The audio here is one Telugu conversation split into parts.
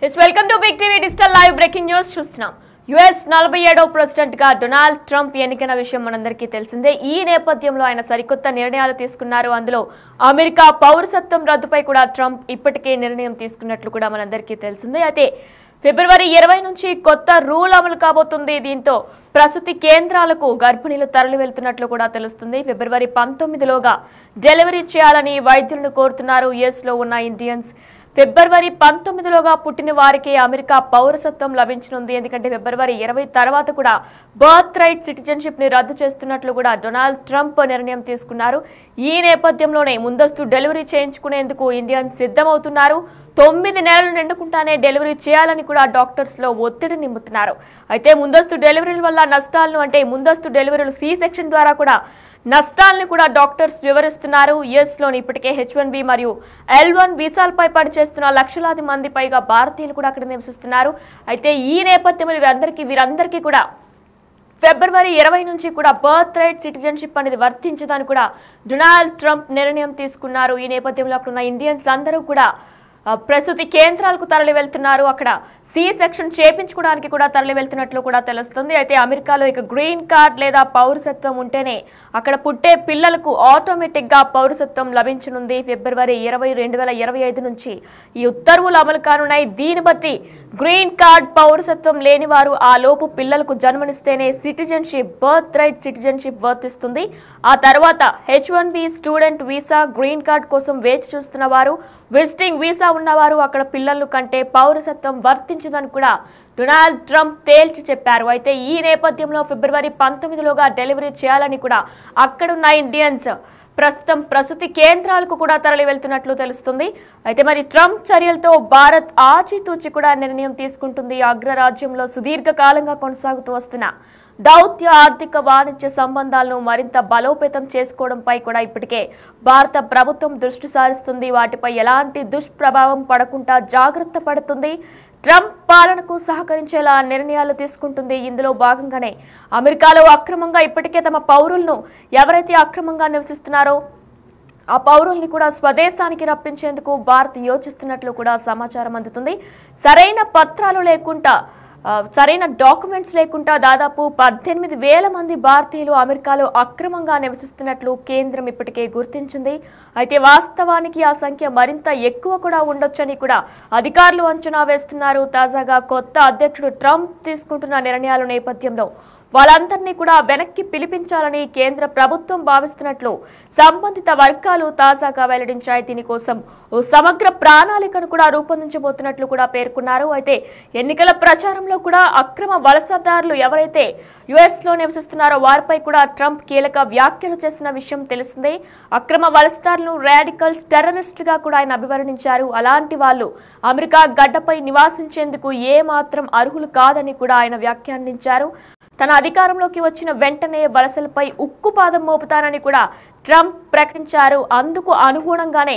Yes, welcome to Big TV Digital Live Breaking News. చూస్తున్నాం యుఎస్ 47వ ప్రెసిడెంట్ గా డొనాల్డ్ ట్రంప్ ఎన్నికైన విషయం మనందరికీ తెలిసిందే. ఈ నేపథ్యంలో ఆయన సరికొత్త నిర్ణయాలు తీసుకున్నారు. అందులో అమెరికా పౌరసత్వం రద్దుపై కూడా ట్రంప్ ఇప్పటికే నిర్ణయం తీసుకున్నట్లు కూడా మనందరికీ తెలిసిందే. అయితే ఫిబ్రవరి 20 నుంచి కొత్త రూల్ అమలు కాబోతుంది. దీంతో ప్రసూతి కేంద్రాలకు గర్భిణీలు తరలి వెళ్తున్నట్లు కూడా తెలుస్తుంది. ఫిబ్రవరి 19లోగా డెలివరీ చేయాలని వైద్యులను కోరుతున్నారు యుఎస్ లో ఉన్న ఇండియన్స్. ఫిబ్రవరి 19లోగా పుట్టిన వారికి అమెరికా పౌరసత్వం లభించనుంది. ఎందుకంటే ఫిబ్రవరి 20 తర్వాత కూడా బర్త్ రైట్ సిటిజన్షిప్ ని రద్దు చేస్తున్నట్లు కూడా డొనాల్డ్ ట్రంప్ నిర్ణయం తీసుకున్నారు. ఈ నేపథ్యంలోనే ముందస్తు డెలివరీ చేయించుకునేందుకు ఇండియన్స్ సిద్ధమవుతున్నారు. 9 నెలలు నిండుకుంటానే డెలివరీ చేయాలని కూడా డాక్టర్స్ లో ఒత్తిడి నింపుతున్నారు. అయితే ముందస్తు డెలివరీల వల్ల నష్టాలను అంటే ముందస్తు డెలివరీలు సి సెక్షన్ ద్వారా కూడా నష్టాలను కూడా డాక్టర్స్ వివరిస్తున్నారు. యుఎస్ లోని ఇప్పటికే H1B మరియు L1 వీసాలపై పనిచేస్తున్న లక్షలాది మంది పైగా భారతీయులు కూడా అక్కడ నివసిస్తున్నారు. అయితే ఈ నేపథ్యంలో వీరందరికీ కూడా ఫిబ్రవరి 20 నుంచి కూడా బర్త్ రైట్ సిటిజన్షిప్ అనేది వర్తించదని కూడా డొనాల్డ్ ట్రంప్ నిర్ణయం తీసుకున్నారు. ఈ నేపథ్యంలో అక్కడ ఉన్న ఇండియన్స్ అందరూ కూడా ప్రసూతి కేంద్రాలకు తరలి వెళ్తున్నారు. అక్కడ సి సెక్షన్ చేపించుకోవడానికి కూడా తరలి వెళ్తున్నట్లు కూడా తెలుస్తుంది. అయితే అమెరికాలో ఇక గ్రీన్ కార్డ్ లేదా పౌరసత్వం ఉంటేనే అక్కడ పుట్టే పిల్లలకు ఆటోమేటిక్ గా పౌరసత్వం లభించనుంది. ఫిబ్రవరి 20, 2025 నుంచి ఈ ఉత్తర్వులు అమలు కానున్నాయి. దీన్ని బట్టి గ్రీన్ కార్డ్ పౌరసత్వం లేని వారు ఆ లోపు పిల్లలకు జన్మనిస్తేనే సిటిజన్షిప్ బర్త్ రైట్ సిటిజన్షిప్ వర్తిస్తుంది. ఆ తర్వాత H1B student visa green card కోసం వేచి చూస్తున్న వారు విజిటింగ్ వీసా ఉన్నవారు అక్కడ పిల్లలు కంటే పౌరసత్వం వర్తించదని కూడా డొనాల్డ్ ట్రంప్ తేల్చి చెప్పారు. అయితే ఈ నేపథ్యంలో ఫిబ్రవరి 19లోగా డెలివరీ చేయాలని కూడా అక్కడున్న ఇండియన్స్ ప్రస్తుతం ప్రసూతి కేంద్రాలకు కూడా తరలి వెళ్తున్నట్లు తెలుస్తుంది. అయితే మరి ట్రంప్ చర్యలతో భారత్ ఆచితూచి కూడా నిర్ణయం తీసుకుంటుంది. అగ్రరాజ్యంలో సుదీర్ఘకాలంగా కొనసాగుతూ వస్తున్న దౌత్య ఆర్థిక వాణిజ్య సంబంధాలను మరింత బలోపేతం చేసుకోవడంపై కూడా ఇప్పటికే భారత ప్రభుత్వం దృష్టి సారిస్తుంది. వాటిపై ఎలాంటి దుష్ప్రభావం పడకుండా జాగ్రత్త పడుతుంది. ట్రంప్ పాలనకు సహకరించేలా నిర్ణయాలు తీసుకుంటుంది. ఇందులో భాగంగానే అమెరికాలో అక్రమంగా ఇప్పటికే తమ పౌరులను ఎవరైతే అక్రమంగా నివసిస్తున్నారో ఆ పౌరుల్ని కూడా స్వదేశానికి రప్పించేందుకు భారత్ యోచిస్తున్నట్లు కూడా సమాచారం అందుతుంది. సరైన పత్రాలు లేకుండా సరైన డాక్యుమెంట్స్ లేకుండా దాదాపు 18,000 మంది భారతీయులు అమెరికాలో అక్రమంగా నివసిస్తున్నట్లు కేంద్రం ఇప్పటికే గుర్తించింది. అయితే వాస్తవానికి ఆ సంఖ్య మరింత ఎక్కువ కూడా ఉండొచ్చని కూడా అధికారులు అంచనా వేస్తున్నారు. తాజాగా కొత్త అధ్యక్షుడు ట్రంప్ తీసుకుంటున్న నిర్ణయాల నేపథ్యంలో వాళ్ళందరినీ కూడా వెనక్కి పిలిపించాలని కేంద్ర ప్రభుత్వం భావిస్తున్నట్లు సంబంధిత వర్గాలు తాజాగా వెల్లడించాయి. దీనికోసం ఓ సమగ్ర ప్రణాళికను కూడా రూపొందించబోతున్నట్లు కూడా పేర్కొన్నారు. అయితే ఎన్నికల ప్రచారంలో కూడా అక్రమ వలసదారులు ఎవరైతే యుఎస్ లో నివసిస్తున్నారో వారిపై కూడా ట్రంప్ కీలక వ్యాఖ్యలు చేసిన విషయం తెలిసిందే. అక్రమ వలసదారులను రాడికల్స్ టెర్రరిస్టులుగా కూడా ఆయన అభివర్ణించారు. అలాంటి వాళ్ళు అమెరికా గడ్డపై నివాసించేందుకు ఏ మాత్రం అర్హులు కాదని కూడా ఆయన వ్యాఖ్యానించారు. తన అధికారంలోకి వచ్చిన వెంటనే వలసలపై ఉక్కుపాదం మోపుతానని కూడా ట్రంప్ ప్రకటించారు. అందుకు అనుగుణంగానే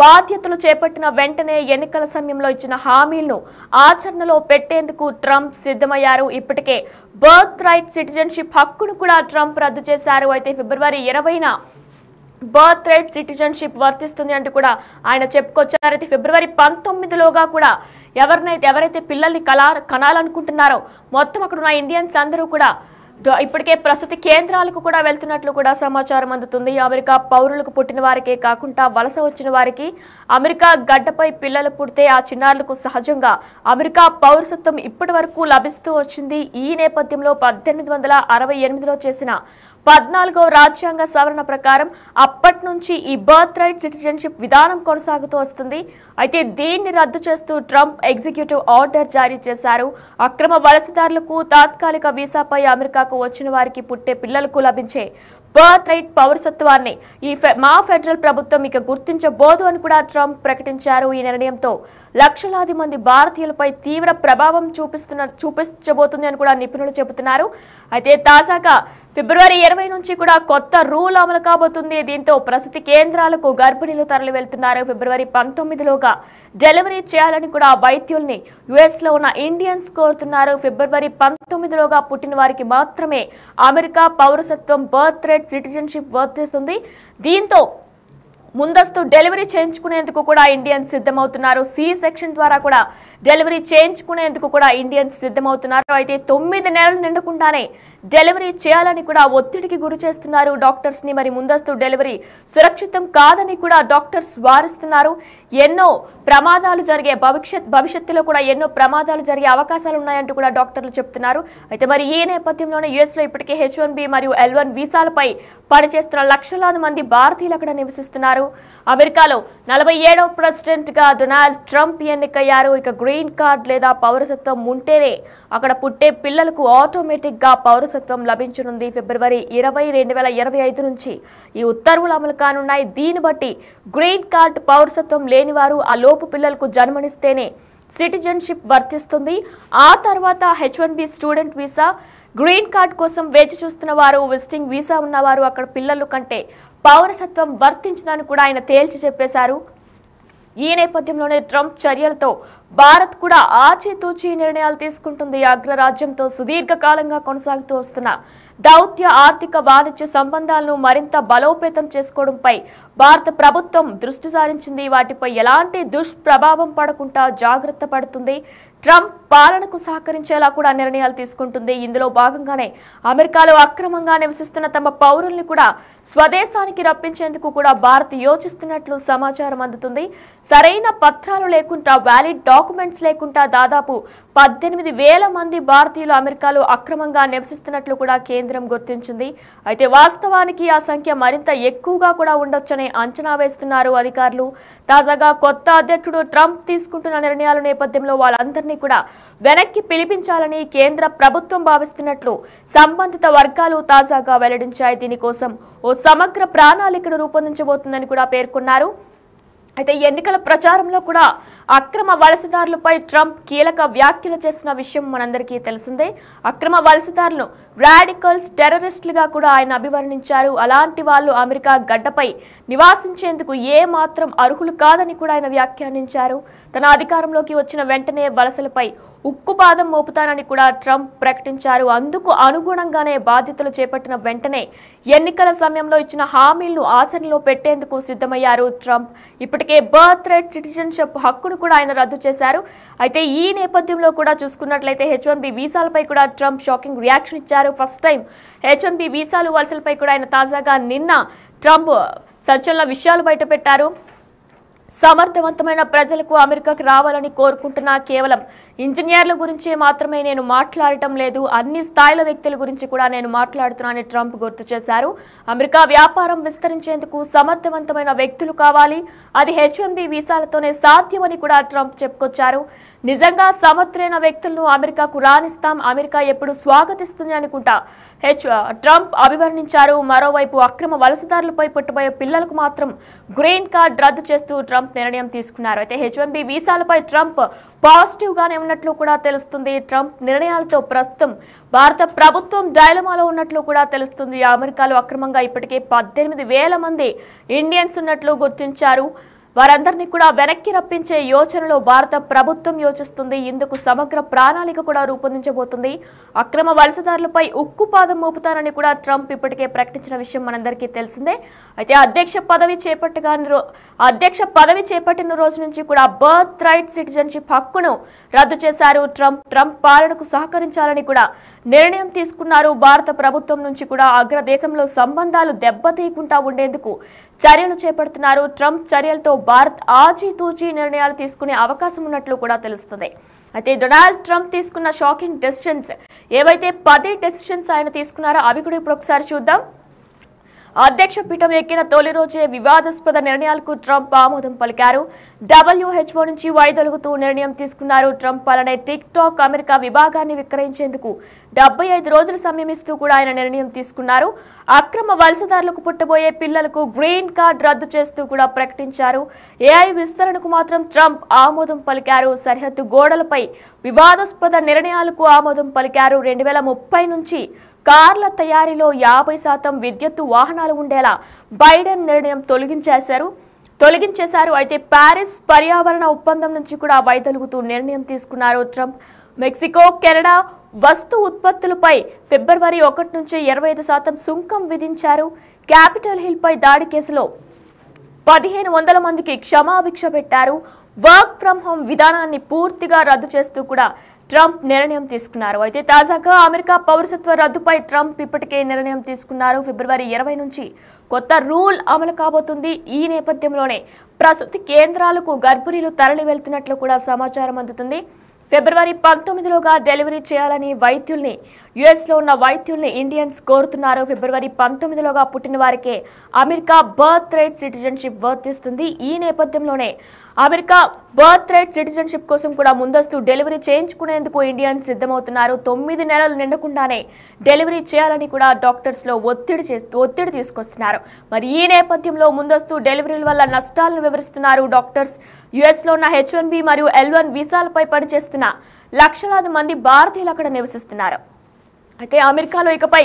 బాధ్యతలు చేపట్టిన వెంటనే ఎన్నికల సమయంలో ఇచ్చిన హామీలను ఆచరణలో పెట్టేందుకు ట్రంప్ సిద్ధమయ్యారు. ఇప్పటికే బర్త్ రైట్ సిటిజన్షిప్ హక్కును కూడా ట్రంప్ రద్దు చేశారు. అయితే ఫిబ్రవరి 20న బర్త్ రైట్ సిటిజన్షిప్ వర్తిస్తుంది అంటూ కూడా ఆయన చెప్పుకొచ్చారు. అయితే ఫిబ్రవరి 19లోగా కూడా ఎవరైతే పిల్లల్ని కనాలనుకుంటున్నారో మొత్తం అక్కడ ఉన్న ఇండియన్స్ అందరూ కూడా ఇప్పటికే ప్రసూతి కేంద్రాలకు కూడా వెళ్తున్నట్లు కూడా సమాచారం అందుతుంది. అమెరికా పౌరులకు పుట్టిన వారికే కాకుండా వలస వచ్చిన వారికి అమెరికా గడ్డపై పిల్లలు పుడితే ఆ చిన్నారులకు సహజంగా అమెరికా పౌరసత్వం ఇప్పటి వరకు లభిస్తూ వచ్చింది. ఈ నేపథ్యంలో 1868లో చేసిన 14వ రాజ్యాంగ సవరణ ప్రకారం అప్పటి నుంచి ఈ బర్త్ రైట్ సిటిజన్షిప్ విధానం కొనసాగుతూ వస్తుంది. అయితే దీన్ని రద్దు చేస్తూ ట్రంప్ ఎగ్జిక్యూటివ్ ఆర్డర్ జారీ చేశారు. అక్రమ వలసదారులకు తాత్కాలిక వీసాపై అమెరికాకు వచ్చిన వారికి పుట్టే పిల్లలకు లభించే బర్త్ రైట్ పౌరసత్వాన్ని మా ఫెడరల్ ప్రభుత్వం ఇక గుర్తించబోదు అని కూడా ట్రంప్ ప్రకటించారు. ఈ నిర్ణయంతో లక్షలాది మంది భారతీయులపై తీవ్ర ప్రభావం చూపించబోతుంది అని కూడా నిపుణులు చెబుతున్నారు. అయితే తాజాగా ఫిబ్రవరి 20 నుంచి కూడా కొత్త రూల్ అమలు కాబోతుంది. దీంతో ప్రసూతి కేంద్రాలకు గర్భిణీలు తరలి వెళ్తున్నారు. ఫిబ్రవరి 19లోగా డెలివరీ చేయాలని కూడా వైద్యుల్ని యుఎస్ లో ఉన్న ఇండియన్స్ కోరుతున్నారు. ఫిబ్రవరి 19లోగా పుట్టిన వారికి మాత్రమే అమెరికా పౌరసత్వం బర్త్ రైట్ సిటిజన్షిప్ వర్తిస్తుంది. దీంతో ముందస్తు డెలివరీ చేయించుకునేందుకు కూడా ఇండియన్స్ సిద్ధమవుతున్నారు. సి సెక్షన్ ద్వారా కూడా డెలివరీ చేయించుకునేందుకు కూడా ఇండియన్స్ సిద్ధమవుతున్నారు. అయితే 9 నెలలు నిండకుండానే డెలివరీ చేయాలని కూడా ఒత్తిడికి గురి చేస్తున్నారు డాక్టర్స్ ని. మరి ముందస్తు డెలివరీ సురక్షితం కాదని కూడా డాక్టర్స్ వారిస్తున్నారు. ఎన్నో ప్రమాదాలు జరిగే భవిష్యత్తులో కూడా ఎన్నో ప్రమాదాలు జరిగే అవకాశాలు ఉన్నాయంటూ కూడా డాక్టర్లు చెప్తున్నారు. అయితే మరి ఈ నేపథ్యంలోనే యుఎస్ లో ఇప్పటికే H1B మరియు L1 వీసాలపై పనిచేస్తున్న లక్షలాది మంది భారతీయులు అక్కడ నివసిస్తున్నారు. అమెరికాలో 47వ ప్రెసిడెంట్ గా డొనాల్డ్ ట్రంప్ ఎన్నికయ్యారు. ఇక గ్రీన్ కార్డ్ లేదా పౌరసత్వం ఉంటేనే అక్కడ పుట్టే పిల్లలకు ఆటోమేటిక్ గా పౌరసత్వం లభించనుంది. ఫిబ్రవరి 20, 2025 నుంచి ఈ ఉత్తర్వులు అమలు కానున్నాయి. దీన్ని బట్టి గ్రీన్ కార్డ్ పౌరసత్వం లేని వారు ఆ లోపు పిల్లలకు జన్మనిస్తేనే సిటిజన్షిప్ వర్తిస్తుంది. ఆ తర్వాత H1B student visa, green card కోసం వేచి చూస్తున్న వారు, విజిటింగ్ వీసా ఉన్నవారు అక్కడ పిల్లలు కంటే పౌరసత్వం వర్తించదని కూడా ఆయన తేల్చి చెప్పేశారు. ఈ నేపథ్యంలోనే ట్రంప్ చర్యలతో భారత్ కూడా ఆచితూచి నిర్ణయాలు తీసుకుంటుంది. అగ్రరాజ్యంతో సుదీర్ఘకాలంగా కొనసాగుతూ వస్తున్న దౌత్య, ఆర్థిక, వాణిజ్య సంబంధాలను మరింత బలోపేతం చేసుకోవడంపై భారత ప్రభుత్వం దృష్టి సారించింది. వాటిపై ఎలాంటి దుష్ప్రభావం పడకుండా జాగ్రత్త పడుతుంది. ట్రంప్ పాలనకు సహకరించేలా కూడా నిర్ణయాలు తీసుకుంటుంది. ఇందులో భాగంగానే అమెరికాలో అక్రమంగా నివసిస్తున్న తమ పౌరుల్ని కూడా స్వదేశానికి రప్పించేందుకు కూడా భారత్ యోచిస్తున్నట్లు సమాచారం అందుతుంది. సరైన పత్రాలు లేకుండా, వ్యాలిడ్ డాక్యుమెంట్స్ లేకుండా దాదాపు 18,000 మంది భారతీయులు అమెరికాలో అక్రమంగా నివసిస్తున్నట్లు కూడా కేంద్రం గుర్తించింది. అయితే వాస్తవానికి ఆ సంఖ్య మరింత ఎక్కువగా కూడా ఉండొచ్చని అంచనా వేస్తున్నారు అధికారులు. తాజాగా కొత్త అధ్యక్షుడు ట్రంప్ తీసుకుంటున్న నిర్ణయాల నేపథ్యంలో వాళ్ళందరినీ కూడా వెనక్కి పిలిపించాలని కేంద్ర ప్రభుత్వం భావిస్తున్నట్లు సంబంధిత వర్గాలు తాజాగా వెల్లడించాయి. దీనికోసం ఓ సమగ్ర ప్రణాళికను రూపొందించబోతుందని కూడా పేర్కొన్నారు. అయితే ఎన్నికల ప్రచారంలో కూడా అక్రమ వలసదారులపై ట్రంప్ కీలక వ్యాఖ్యలు చేసిన విషయం మనందరికీ తెలిసిందే. అక్రమ వలసదారులను రాడికల్స్, టెర్రరిస్టులుగా కూడా ఆయన అభివర్ణించారు. అలాంటి వాళ్ళు అమెరికా గడ్డపై నివాసించేందుకు ఏ మాత్రం అర్హులు కాదని కూడా ఆయన వ్యాఖ్యానించారు. తన అధికారంలోకి వచ్చిన వెంటనే వలసలపై ఉక్కుపాదం మోపుతానని కూడా ట్రంప్ ప్రకటించారు. అందుకు అనుగుణంగానే బాధ్యతలు చేపట్టిన వెంటనే ఎన్నికల సమయంలో ఇచ్చిన హామీలను ఆచరణలో పెట్టేందుకు సిద్ధమయ్యారు ట్రంప్. ఇప్పటికే బర్త్ రైట్ సిటిజన్షిప్ హక్కును కూడా ఆయన రద్దు చేశారు. అయితే ఈ నేపథ్యంలో కూడా చూసుకున్నట్లయితే H1B వీసాలపై కూడా ట్రంప్ షాకింగ్ రియాక్షన్ ఇచ్చారు. ఫస్ట్ టైం H1B వీసాలు వలసలపై కూడా ఆయన తాజాగా నిన్న ట్రంప్ సంచలన విషయాలు బయటపెట్టారు. సమర్థవంతమైన ప్రజలకు అమెరికాకు రావాలని కోరుకుంటున్నా, కేవలం ఇంజనీర్ల గురించే మాత్రమే నేను మాట్లాడటం లేదు, అన్ని స్థాయిల వ్యక్తుల గురించి కూడా నేను మాట్లాడుతున్నానని ట్రంప్ గుర్తు చేశారు. అమెరికా వ్యాపారం విస్తరించేందుకు సమర్థవంతమైన వ్యక్తులు కావాలి, అది H1B వీసాలతోనే సాధ్యమని కూడా ట్రంప్ చెప్పుకొచ్చారు. నిజంగా సమర్థులైన వ్యక్తులను అమెరికాకు రానిస్తాం, అమెరికా ఎప్పుడు స్వాగతిస్తుంది అనుకుంటా ట్రంప్ అభివర్ణించారు. మరోవైపు అక్రమ వలసదారులపై పుట్టబోయే పిల్లలకు మాత్రం గ్రీన్ కార్డ్ రద్దు చేస్తూ ట్రంప్ నిర్ణయం తీసుకున్నారు. అయితే H1B వీసాలపై ట్రంప్ పాజిటివ్ గానే ఉన్నట్లు కూడా తెలుస్తుంది. ట్రంప్ నిర్ణయాలతో ప్రస్తుతం భారత ప్రభుత్వం డైలమాలో ఉన్నట్లు కూడా తెలుస్తుంది. అమెరికాలో అక్రమంగా ఇప్పటికే 18,000 మంది ఇండియన్స్ ఉన్నట్లు గుర్తించారు. వారందరినీ కూడా వెనక్కి రప్పించే యోచనలో భారత ప్రభుత్వం యోచిస్తుంది. ఇందుకు సమగ్ర ప్రణాళిక కూడా రూపొందించబోతుంది. అక్రమ వలసదారులపై ఉక్కుపాదం మోపుతానని కూడా ట్రంప్ ఇప్పటికే ప్రకటించిన విషయం మనందరికీ తెలిసిందే. అయితే అధ్యక్ష పదవి చేపట్టిన రోజు నుంచి కూడా బర్త్ రైట్ సిటిజన్షిప్ హక్కును రద్దు చేశారు ట్రంప్ పాలనకు సహకరించాలని కూడా నిర్ణయం తీసుకున్నారు. భారత ప్రభుత్వం నుంచి కూడా అగ్రదేశంలో సంబంధాలు దెబ్బతీయకుండా ఉండేందుకు చర్యలు చేపడుతున్నారు. ట్రంప్ చర్యలతో భారత్ ఆచితూచి నిర్ణయాలు తీసుకునే అవకాశం ఉన్నట్లు కూడా తెలుస్తుంది. అయితే డొనాల్డ్ ట్రంప్ తీసుకున్న షాకింగ్ డెసిషన్స్ ఏవైతే 10 డెసిషన్స్ ఆయన తీసుకున్నారో అవి కూడా ఇప్పుడు ఒకసారి చూద్దాం. అధ్యక్ష పీఠం ఎక్కిన తొలి రోజే వివాదాస్పద నిర్ణయాలకు ట్రంప్ ఆమోదం పలికారు. WHO నుంచి వైదొలుగుతూ నిర్ణయం తీసుకున్నారు ట్రంప్. అలానే టిక్ టాక్ అమెరికా విభాగాన్ని విక్రయించేందుకు 75 రోజుల సమయం ఇస్తూ కూడా ఆయన నిర్ణయం తీసుకున్నారు. అక్రమ వలసదారులకు పుట్టబోయే పిల్లలకు గ్రీన్ కార్డ్ రద్దు చేస్తూ కూడా ప్రకటించారు. AI విస్తరణకు మాత్రం ట్రంప్ ఆమోదం పలికారు. సరిహద్దు గోడలపై వివాదాస్పద నిర్ణయాలకు ఆమోదం పలికారు. 2030 నుంచి కార్ల తయారీలో 50% విద్యుత్తు వాహనాలు ఉండేలా బైడెన్ నిర్ణయం తొలగించేశారు. అయితే ప్యారిస్ పర్యావరణ ఒప్పందం నుంచి కూడా వైదొలుగుతూ నిర్ణయం తీసుకున్నారు ట్రంప్. మెక్సికో, కెనడా వస్తు ఉత్పత్తులపై ఫిబ్రవరి 1 నుంచి 25% సుంకం విధించారు. క్యాపిటల్ హిల్ పై దాడి కేసులో 1500 మందికి క్షమాభిక్ష పెట్టారు. వర్క్ ఫ్రం హోమ్ విధానాన్ని పూర్తిగా రద్దు చేస్తూ కూడా ట్రంప్ నిర్ణయం తీసుకున్నారు. అయితే తాజాగా అమెరికా పౌరసత్వ రద్దుపై ట్రంప్ ఇప్పటికే నిర్ణయం తీసుకున్నారు. ఫిబ్రవరి 20 నుంచి కొత్త రూల్ అమలు కాబోతుంది. ఈ నేపథ్యంలోనే ప్రసూతి కేంద్రాలకు గర్భిణీలు తరలి వెళ్తున్నట్లు కూడా సమాచారం అందుతుంది. ఫిబ్రవరి 19లోగా డెలివరీ చేయాలని వైద్యుల్ని యుఎస్లో ఉన్న వైద్యుల్ని ఇండియన్స్ కోరుతున్నారు. ఫిబ్రవరి 19లోగా పుట్టిన వారికే అమెరికా బర్త్ రైట్ సిటిజన్షిప్ వర్తిస్తుంది. ఈ నేపథ్యంలోనే అమెరికా బర్త్ రైట్ సిటిజన్షిప్ కోసం కూడా ముందస్తు డెలివరీ చేయించుకునేందుకు ఇండియన్స్ సిద్ధమవుతున్నారు. 9 నెలలు నిండకుండానే డెలివరీ చేయాలని కూడా డాక్టర్స్లో ఒత్తిడి తీసుకొస్తున్నారు. మరి ఈ నేపథ్యంలో ముందస్తు డెలివరీల వల్ల నష్టాలను వివరిస్తున్నారు డాక్టర్స్. యుఎస్లో ఉన్న H1B మరియు L1 వీసాలపై పనిచేస్తున్న లక్షలాది మంది భారతీయులు అక్కడ నివసిస్తున్నారు. అయితే అమెరికాలో ఇకపై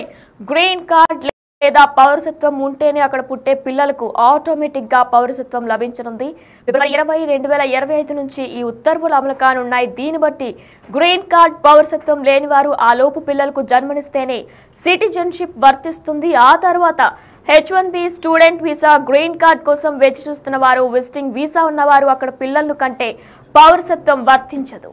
గ్రీన్ కార్డ్ లేదా పౌరసత్వం ఉంటేనే అక్కడ పుట్టే పిల్లలకు ఆటోమేటిక్ గా పౌరసత్వం లభించనుంది. ఫిబ్రవరి 20, 2025 నుంచి ఈ ఉత్తర్వులు అమలు కానున్నాయి. దీన్ని బట్టి గ్రీన్ కార్డ్ పౌరసత్వం లేని వారు ఆ లోపు పిల్లలకు జన్మనిస్తేనే సిటిజన్షిప్ వర్తిస్తుంది. ఆ తర్వాత H1B, student visa, green card కోసం వేచి చూస్తున్న వారు, విజిటింగ్ వీసా ఉన్నవారు అక్కడ పిల్లలను కంటే పౌరసత్వం వర్తించదు.